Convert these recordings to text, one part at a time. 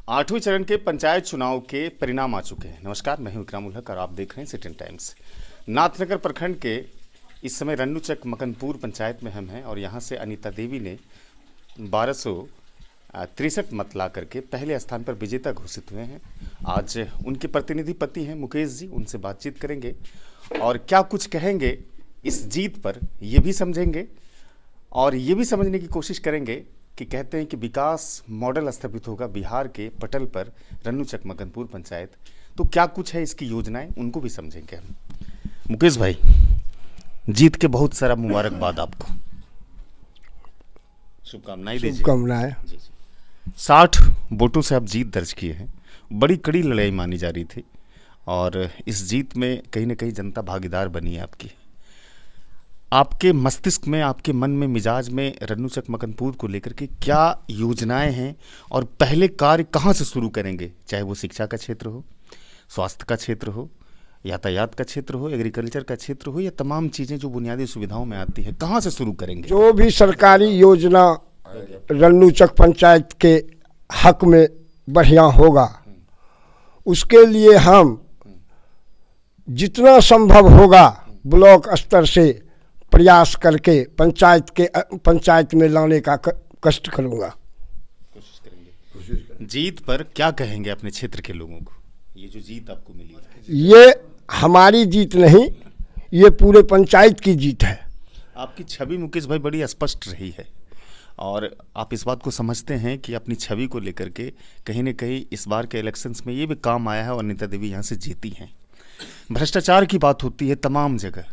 आठवें चरण के पंचायत चुनाव के परिणाम आ चुके हैं। नमस्कार, मैं हूं इकराम उल हक और आप देख रहे हैं सिटी टाइम्स। नाथनगर प्रखंड के इस समय रन्नूचक मकनपुर पंचायत में हम हैं और यहां से अनीता देवी ने 1263 मत ला करके पहले स्थान पर विजेता घोषित हुए हैं। आज उनके प्रतिनिधि पति हैं मुकेश जी, उनसे बातचीत करेंगे और क्या कुछ कहेंगे इस जीत पर ये भी समझेंगे और ये भी समझने की कोशिश करेंगे कि कहते हैं कि विकास मॉडल स्थापित होगा बिहार के पटल पर रन्नूचक मकनपुर पंचायत, तो क्या कुछ है इसकी योजनाएं, उनको भी समझेंगे हम। मुकेश भाई, जीत के बहुत सारा मुबारकबाद आपको, शुभकामनाएं दीजिए। शुभकामनाएं। 60 वोटों से आप जीत दर्ज किए हैं। बड़ी कड़ी लड़ाई मानी जा रही थी और इस जीत में कहीं ना कहीं जनता भागीदार बनी है आपकी। आपके मस्तिष्क में, आपके मन में, मिजाज में रन्नूचक मकनपुर को लेकर के क्या योजनाएं हैं और पहले कार्य कहां से शुरू करेंगे, चाहे वो शिक्षा का क्षेत्र हो, स्वास्थ्य का क्षेत्र हो, यातायात का क्षेत्र हो, एग्रीकल्चर का क्षेत्र हो, या तमाम चीज़ें जो बुनियादी सुविधाओं में आती है, कहां से शुरू करेंगे? जो भी सरकारी योजना रन्नूचक पंचायत के हक में बढ़िया होगा, उसके लिए हम जितना संभव होगा ब्लॉक स्तर से प्रयास करके पंचायत में लाने का कष्ट करूंगा। कोशिश करेंगे। जीत पर क्या कहेंगे अपने क्षेत्र के लोगों को? ये जो जीत आपको मिली है, ये हमारी जीत नहीं, ये पूरे पंचायत की जीत है। आपकी छवि मुकेश भाई बड़ी स्पष्ट रही है और आप इस बात को समझते हैं कि अपनी छवि को लेकर के कहीं न कहीं इस बार के इलेक्शंस में ये भी काम आया है और अनीता देवी यहाँ से जीती हैं। भ्रष्टाचार की बात होती है तमाम जगह,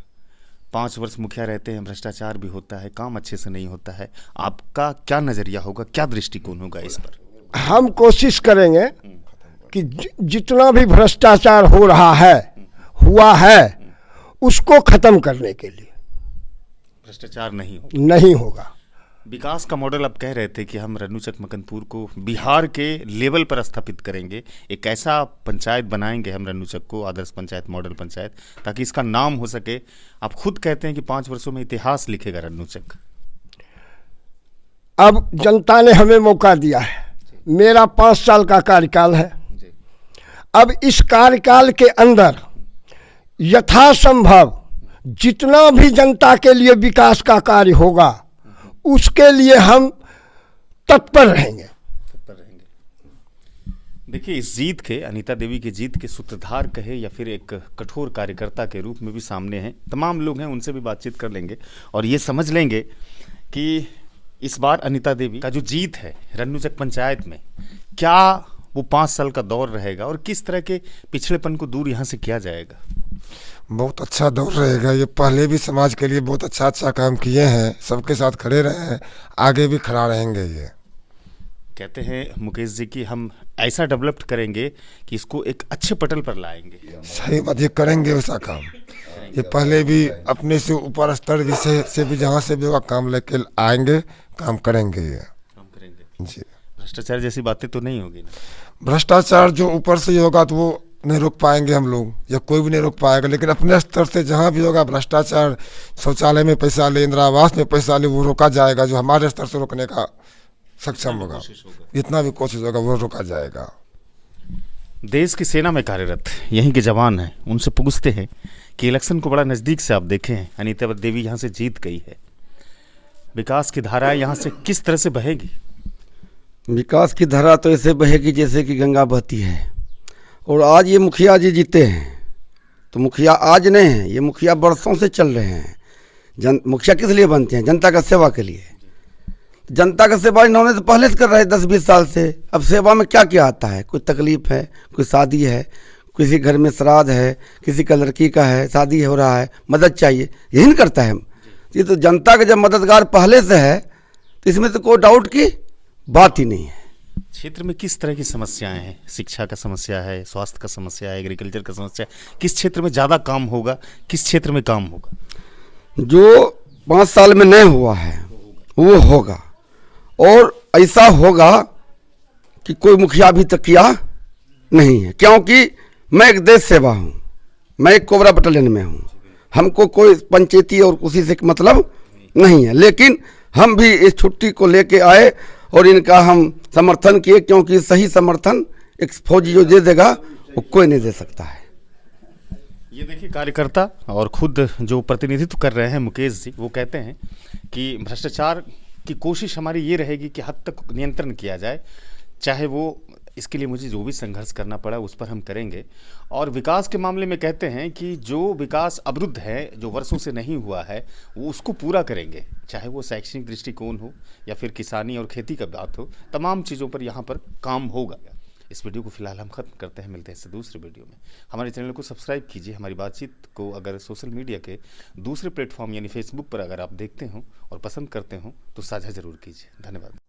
5 वर्ष मुखिया रहते हैं, भ्रष्टाचार भी होता है, काम अच्छे से नहीं होता है। आपका क्या नज़रिया होगा, क्या दृष्टिकोण होगा इस पर? हम कोशिश करेंगे कि जितना भी भ्रष्टाचार हो रहा है, हुआ है, उसको खत्म करने के लिए। भ्रष्टाचार नहीं होगा। विकास का मॉडल आप कह रहे थे कि हम रन्नूचक मकनपुर को बिहार के लेवल पर स्थापित करेंगे, एक ऐसा पंचायत बनाएंगे हम रन्नूचक को, आदर्श पंचायत, मॉडल पंचायत, ताकि इसका नाम हो सके। आप खुद कहते हैं कि 5 वर्षों में इतिहास लिखेगा रन्नूचक। अब जनता ने हमें मौका दिया है, मेरा 5 साल का कार्यकाल है। अब इस कार्यकाल के अंदर यथासंभव जितना भी जनता के लिए विकास का कार्य होगा, उसके लिए हम तत्पर रहेंगे। देखिए, इस जीत के, अनीता देवी की जीत के सूत्रधार कहे या फिर एक कठोर कार्यकर्ता के रूप में भी सामने हैं तमाम लोग हैं, उनसे भी बातचीत कर लेंगे और ये समझ लेंगे कि इस बार अनीता देवी का जो जीत है रन्नूचक पंचायत में, क्या वो 5 साल का दौर रहेगा और किस तरह के पिछड़ेपन को दूर यहाँ से किया जाएगा? बहुत अच्छा दौर रहेगा। ये पहले भी समाज के लिए बहुत अच्छा काम किए हैं, सबके साथ खड़े रहे हैं, आगे भी खड़ा रहेंगे। ये कहते हैं मुकेश जी कि हम ऐसा डेवलप करेंगे कि इसको एक अच्छे पटल पर लाएंगे। सही बात, ये करेंगे वैसा काम। ये पहले भी अपने से ऊपर स्तर से भी जहाँ से भी होगा काम लेके आएंगे, काम करेंगे। ये काम करेंगे जी। भ्रष्टाचार जैसी बातें तो नहीं होगी ना? भ्रष्टाचार जो ऊपर से ही होगा तो वो नहीं रोक पाएंगे हम लोग, या कोई भी नहीं रोक पाएगा, लेकिन अपने स्तर से जहाँ भी होगा भ्रष्टाचार, शौचालय में पैसा ले, इंदिरा आवास में पैसा ले, वो रोका जाएगा। जो हमारे स्तर से रोकने का सक्षम होगा, जितना भी कोशिश होगा वो रोका जाएगा। देश की सेना में कार्यरत यहीं के जवान हैं, उनसे पूछते हैं कि इलेक्शन को बड़ा नज़दीक से आप देखे हैं, अनीता देवी यहाँ से जीत गई है, विकास की धारा यहाँ से किस तरह से बहेगी? विकास की धारा तो ऐसे बहेगी जैसे कि गंगा बहती है। और आज ये मुखिया जी जीते हैं तो मुखिया आज नहीं है, ये मुखिया बरसों से चल रहे हैं। मुखिया किस लिए बनते हैं? जनता का सेवा के लिए। जनता का सेवा इन्होंने तो पहले से कर रहे हैं 10-20 साल से। अब सेवा में क्या क्या आता है? कोई तकलीफ है, कोई शादी है, किसी घर में श्राद्ध है, किसी का लड़की का है, शादी हो रहा है, मदद चाहिए, यही नहीं करता है। ये तो जनता का जब मददगार पहले से है तो इसमें तो कोई डाउट की बात ही नहीं है। क्षेत्र में किस तरह की समस्याएं हैं? शिक्षा का समस्या है, स्वास्थ्य का समस्या है, एग्रीकल्चर का समस्या है, किस क्षेत्र में ज़्यादा काम होगा, किस क्षेत्र में काम होगा? जो 5 साल में नहीं हुआ है वो होगा, और ऐसा होगा कि कोई मुखिया अभी तक किया नहीं है। क्योंकि मैं एक देश सेवा हूँ, मैं एक कोबरा बटालियन में हूँ, हमको कोई पंचायती और उसी से मतलब नहीं है। लेकिन हम भी इस छुट्टी को लेके आए और इनका हम समर्थन किए, क्योंकि सही समर्थन एक फौजी जो दे देगा वो कोई नहीं दे सकता है। ये देखिए कार्यकर्ता और खुद जो प्रतिनिधित्व कर रहे हैं मुकेश जी, वो कहते हैं कि भ्रष्टाचार की कोशिश हमारी ये रहेगी कि हद तक नियंत्रण किया जाए, चाहे वो इसके लिए मुझे जो भी संघर्ष करना पड़ा उस पर हम करेंगे। और विकास के मामले में कहते हैं कि जो विकास अवरुद्ध है, जो वर्षों से नहीं हुआ है, वो उसको पूरा करेंगे, चाहे वो शैक्षणिक दृष्टिकोण हो या फिर किसानी और खेती का बात हो, तमाम चीज़ों पर यहाँ पर काम होगा। इस वीडियो को फिलहाल हम खत्म करते हैं, मिलते हैं इससे दूसरे वीडियो में। हमारे चैनल को सब्सक्राइब कीजिए। हमारी बातचीत को अगर सोशल मीडिया के दूसरे प्लेटफॉर्म यानी फेसबुक पर अगर आप देखते हो और पसंद करते हो तो साझा जरूर कीजिए। धन्यवाद।